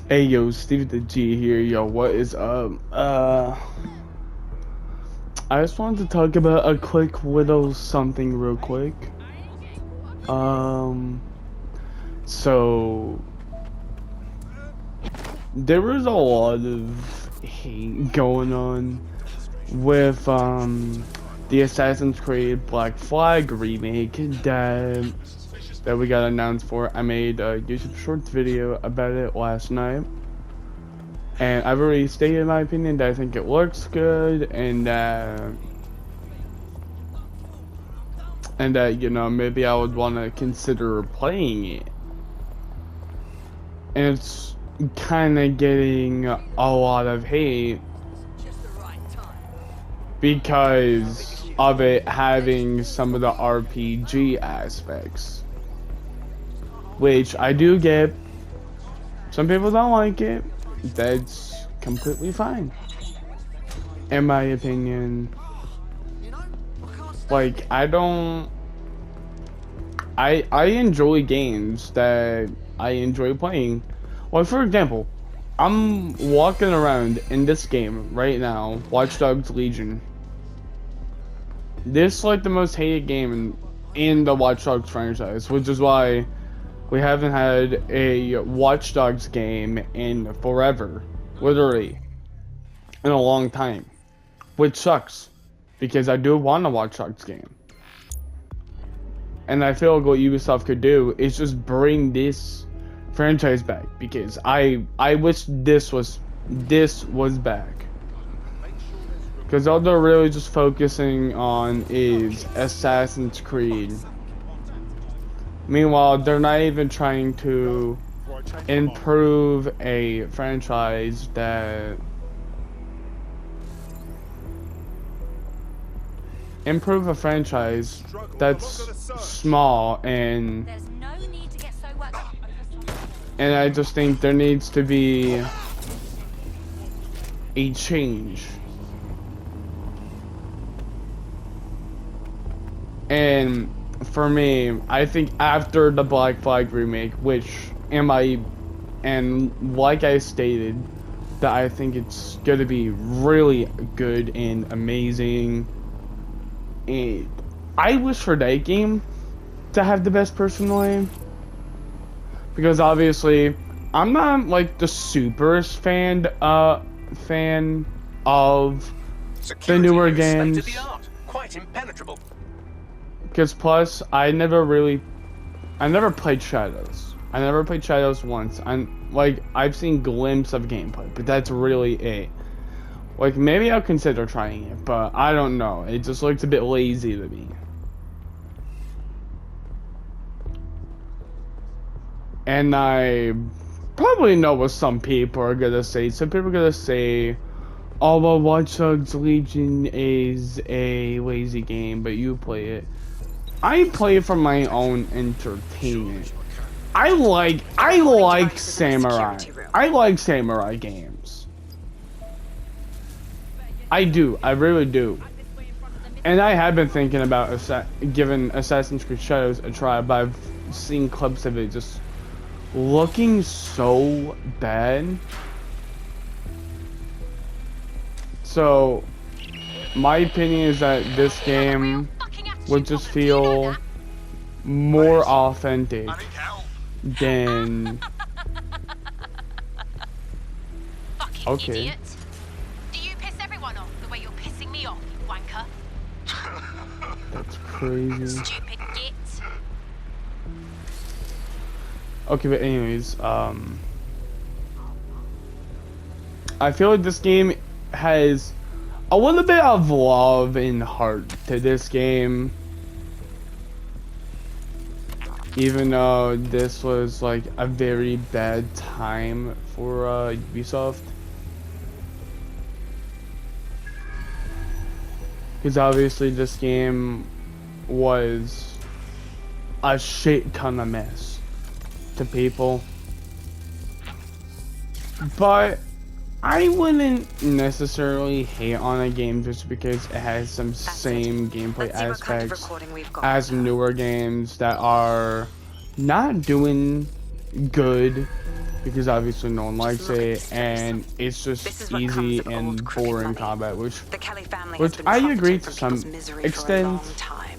Hey yo, Steve the G here. Yo, what is up? I just wanted to talk about a quick little something real quick. Um, so there was a lot of hate going on with the Assassin's Creed Black Flag remake that we got announced for. I made a YouTube Shorts video about it last night. And I've already stated my opinion that I think it looks good, and that you know, maybe I would want to consider playing it. And it's kind of getting a lot of hate because of it having some of the RPG aspects, which I do get. Some people don't like it. That's completely fine, in my opinion. Like, I enjoy games that I enjoy playing. Like, for example, I'm walking around in this game right now, Watch Dogs Legion. This is like the most hated game in the Watch Dogs franchise, which is why we haven't had a Watch Dogs game in forever, literally, in a long time, which sucks, because I do want a Watch Dogs game. And I feel like what Ubisoft could do is just bring this franchise back, because I wish this was back. Because all they're really just focusing on is Assassin's Creed. Meanwhile, they're not even trying to improve a franchise that's small, and I just think there needs to be a change. And for me, I think after the Black Flag remake, and like I stated, that I think it's gonna be really good and amazing. And I wish for that game to have the best personally, because obviously I'm not like the superest fan of the newer games. Quite impenetrable. Because plus, I never played Shadows. I never played Shadows once. I've seen glimpses of gameplay, but that's really it. Like, maybe I'll consider trying it, but I don't know. It just looks a bit lazy to me. And I probably know what some people are gonna say. Some people are gonna say, oh, well, Watch Dogs Legion is a lazy game, but you play it. I play it for my own entertainment. I like samurai. I like samurai games. I do. I really do. And I have been thinking about giving Assassin's Creed Shadows a try, but I've seen clips of it just looking so bad. So, my opinion is that this game would just feel more authentic than... Fucking idiot. Do you piss everyone off the way you're pissing me off, you wanker? That's crazy. Stupid git. Okay, but anyways, I feel like this game has a little bit of love and heart to this game, even though this was like a very bad time for Ubisoft, because obviously this game was a shit ton of mess to people, but I wouldn't necessarily hate on a game just because it has some same gameplay aspects as newer games that are not doing good because obviously no one likes look at it, this face. and it's This just is what comes easy of and old crooked boring money. combat, which The Kelly family has been I agree profiting to from some people's misery for a extent. long time.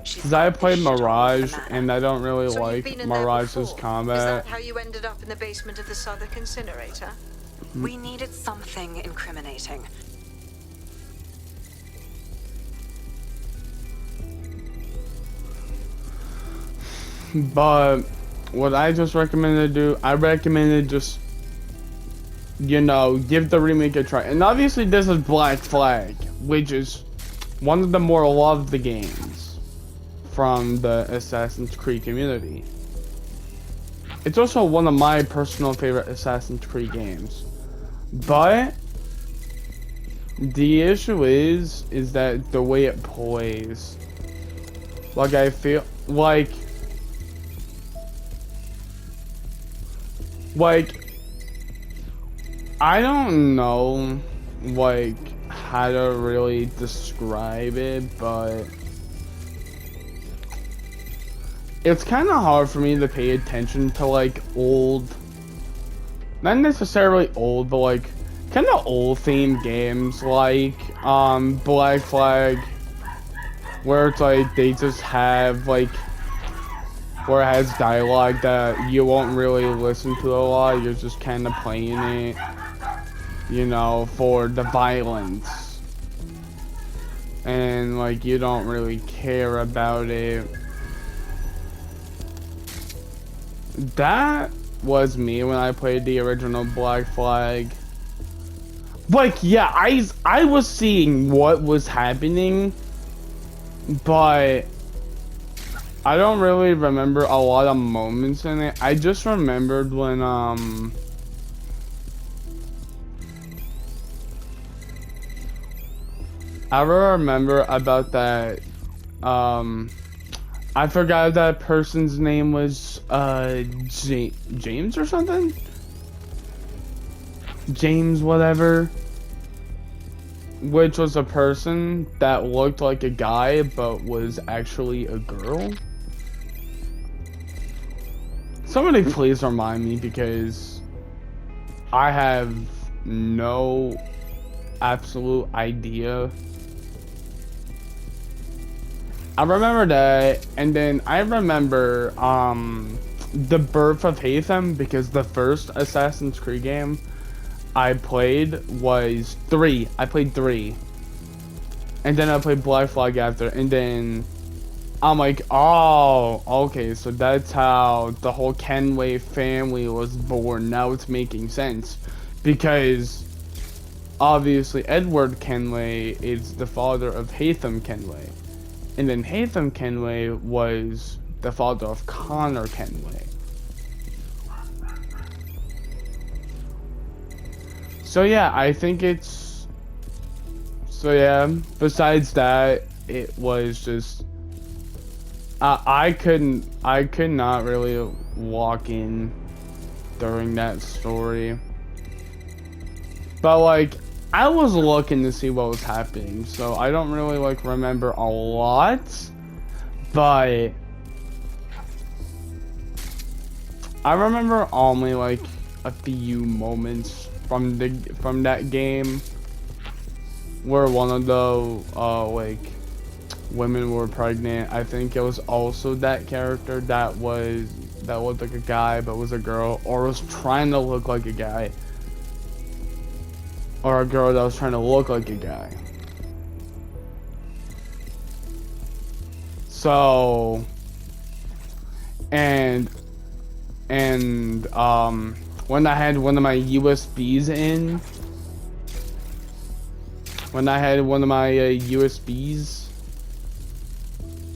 She's Because I got played this shit all over the Mirage, manor. and I don't really So you've been like in there Mirage's before? Is combat. that how you ended up in the basement of the Southwark incinerator? We needed something incriminating. But what I just recommended to do, I recommended just, you know, give the remake a try. And obviously this is Black Flag, which is one of the more loved games from the Assassin's Creed community. It's also one of my personal favorite Assassin's Creed games. But the issue is that the way it plays. Like, I feel like I don't know like how to really describe it, but it's kind of hard for me to pay attention to like old, not necessarily old, but like kind of old themed games like Black Flag, where it's like they just have like, where it has dialogue that you won't really listen to a lot, you're just kind of playing it, you know, for the violence. And like you don't really care about it. That was me when I played the original Black Flag. Like, yeah, I was seeing what was happening, but I don't really remember a lot of moments in it. I just remembered when I remember about that I forgot that person's name was James or something? James whatever. Which was a person that looked like a guy but was actually a girl. Somebody please remind me, because I have no absolute idea. I remember that, and then I remember the birth of Haytham, because the first Assassin's Creed game I played was 3. I played 3. And then I played Black Flag after, and then I'm like, oh, okay, so that's how the whole Kenway family was born. Now it's making sense. Because obviously Edward Kenway is the father of Haytham Kenway. And then Haytham Kenway was the father of Connor Kenway. So yeah, I think it's... So yeah, besides that, it was just... I could not really walk in during that story. But like, I was looking to see what was happening, so I don't really like remember a lot, but I remember only like a few moments from that game where one of the like women were pregnant. I think it was also that character that looked like a guy but was a girl, or was trying to look like a guy. Or a girl that was trying to look like a guy. So, and when I had one of my USBs in,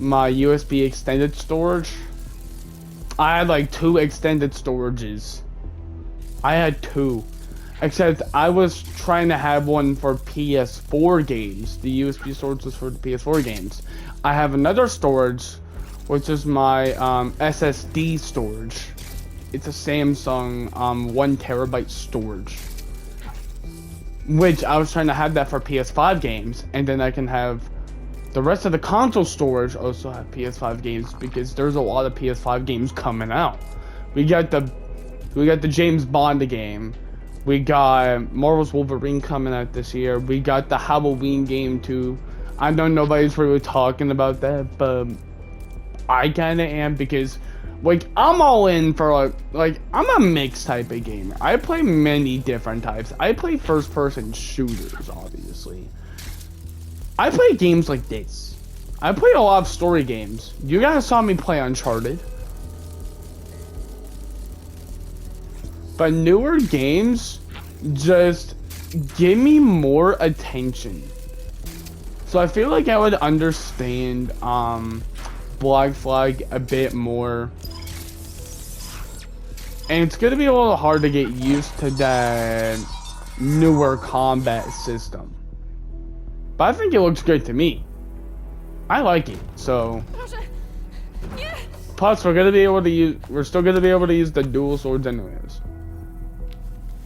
my USB extended storage, I had like 2 extended storages. I had 2. Except I was trying to have one for PS4 games. The USB storage was for the PS4 games. I have another storage, which is my SSD storage. It's a Samsung 1 terabyte storage. Which I was trying to have that for PS5 games, and then I can have the rest of the console storage also have PS5 games, because there's a lot of PS5 games coming out. We got the We got the James Bond game. We got Marvel's Wolverine coming out this year. We got the Halloween game too. I know nobody's really talking about that, but I kinda am because like I'm all in for like I'm a mixed type of gamer. I play many different types. I play first person shooters, obviously. I play games like this. I play a lot of story games. You guys saw me play Uncharted. But newer games just give me more attention. So I feel like I would understand Black Flag a bit more. And it's gonna be a little hard to get used to that newer combat system. But I think it looks good to me. I like it, so. Plus we're still gonna be able to use the dual swords anyways.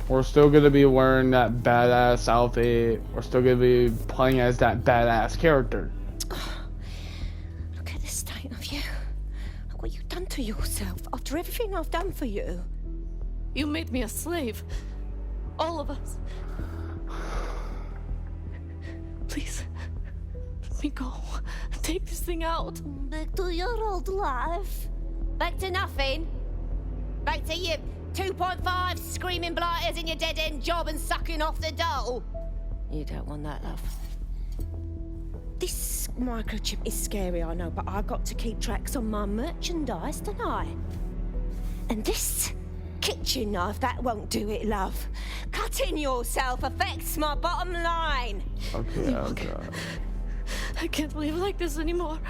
We're still gonna be wearing that badass outfit. We're still gonna be playing as that badass character. Look at the state of you. Look what you've done to yourself after everything I've done for you. You made me a slave. All of us. Please, let me go. Take this thing out. Back to your old life. Back to nothing. Back to you. 2.5 screaming blighters in your dead-end job and sucking off the dole. You don't want that, love. This microchip is scary, I know, but I got to keep tracks on my merchandise, don't I? And this kitchen knife, that won't do it, love. Cutting yourself affects my bottom line. Okay, okay. I can't live like this anymore.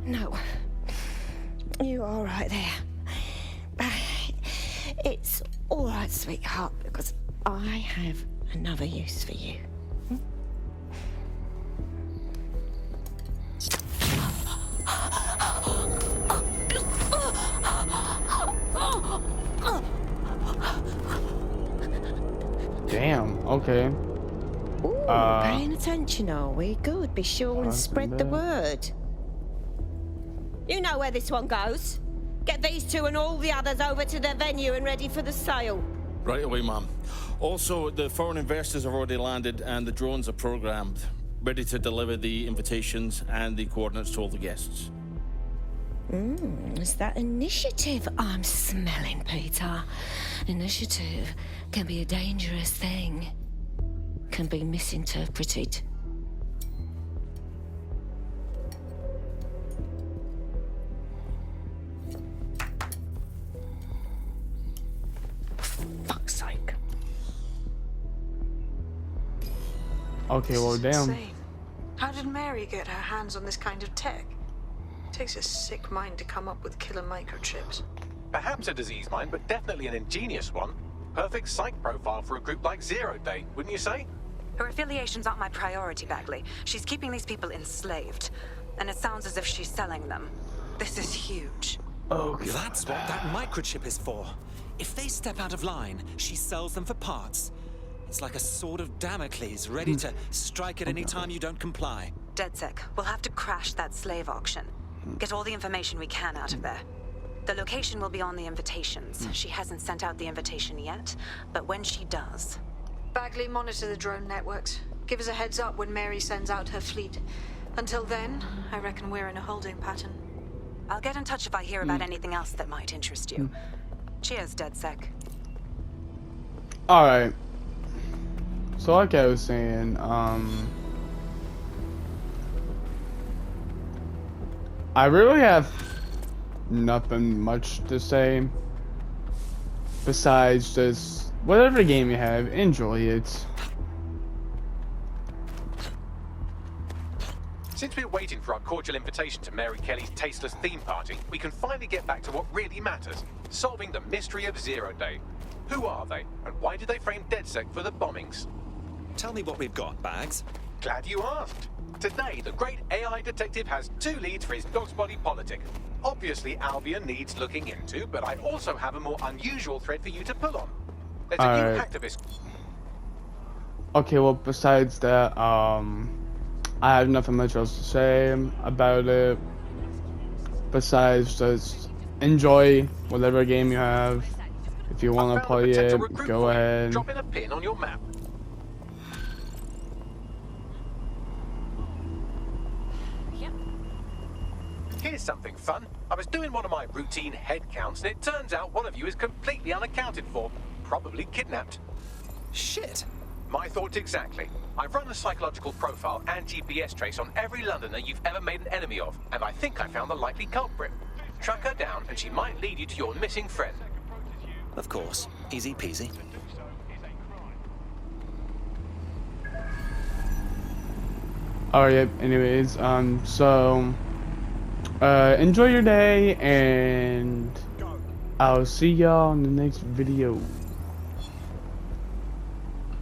No. You're all right there. It's all right, sweetheart, because I have another use for you. Damn, okay. Ooh, paying attention, are we? Good. Be sure and spread the word. You know where this one goes. Get these two and all the others over to their venue and ready for the sale. Right away, ma'am. Also, the foreign investors have already landed and the drones are programmed, ready to deliver the invitations and the coordinates to all the guests. It's that initiative I'm smelling, Peter. Initiative can be a dangerous thing. Can be misinterpreted. Fuck's sake. Okay, well, damn. Insane. How did Mary get her hands on this kind of tech? Takes a sick mind to come up with killer microchips. Perhaps a disease mind, but definitely an ingenious one. Perfect psych profile for a group like Zero Day, wouldn't you say? Her affiliations aren't my priority, Bagley. She's keeping these people enslaved. And it sounds as if she's selling them. This is huge. Okay. That's what that microchip is for. If they step out of line, she sells them for parts. It's like a sword of Damocles, ready to strike at any time you don't comply. DedSec, we'll have to crash that slave auction. Get all the information we can out of there. The location will be on the invitations. She hasn't sent out the invitation yet, but when she does... Bagley, monitor the drone networks. Give us a heads up when Mary sends out her fleet. Until then, I reckon we're in a holding pattern. I'll get in touch if I hear about anything else that might interest you. Cheers, DedSec. Alright. So like I was saying, I really have nothing much to say besides just whatever game you have, enjoy it. Since we're waiting for our cordial invitation to Mary Kelly's tasteless theme party, we can finally get back to what really matters, solving the mystery of Zero Day. Who are they, and why did they frame DedSec for the bombings? Tell me what we've got, Bags. Glad you asked. Today, the great AI detective has 2 leads for his dog's body politic. Obviously, Albion needs looking into, but I also have a more unusual thread for you to pull on. There's a new activist. Okay, well, besides that, I have nothing much else to say about it. Besides just enjoy whatever game you have. If you I want to found a play potential it, recruit go for you. ahead. Drop in a pin on your map. Yep. Here's something fun. I was doing one of my routine head counts, and it turns out one of you is completely unaccounted for. Probably kidnapped. Shit. My thoughts exactly. I've run a psychological profile and GPS trace on every Londoner you've ever made an enemy of, and I think I found the likely culprit. Track her down, and she might lead you to your missing friend. Of course. Easy peasy. Alright, anyways, enjoy your day, and I'll see y'all in the next video.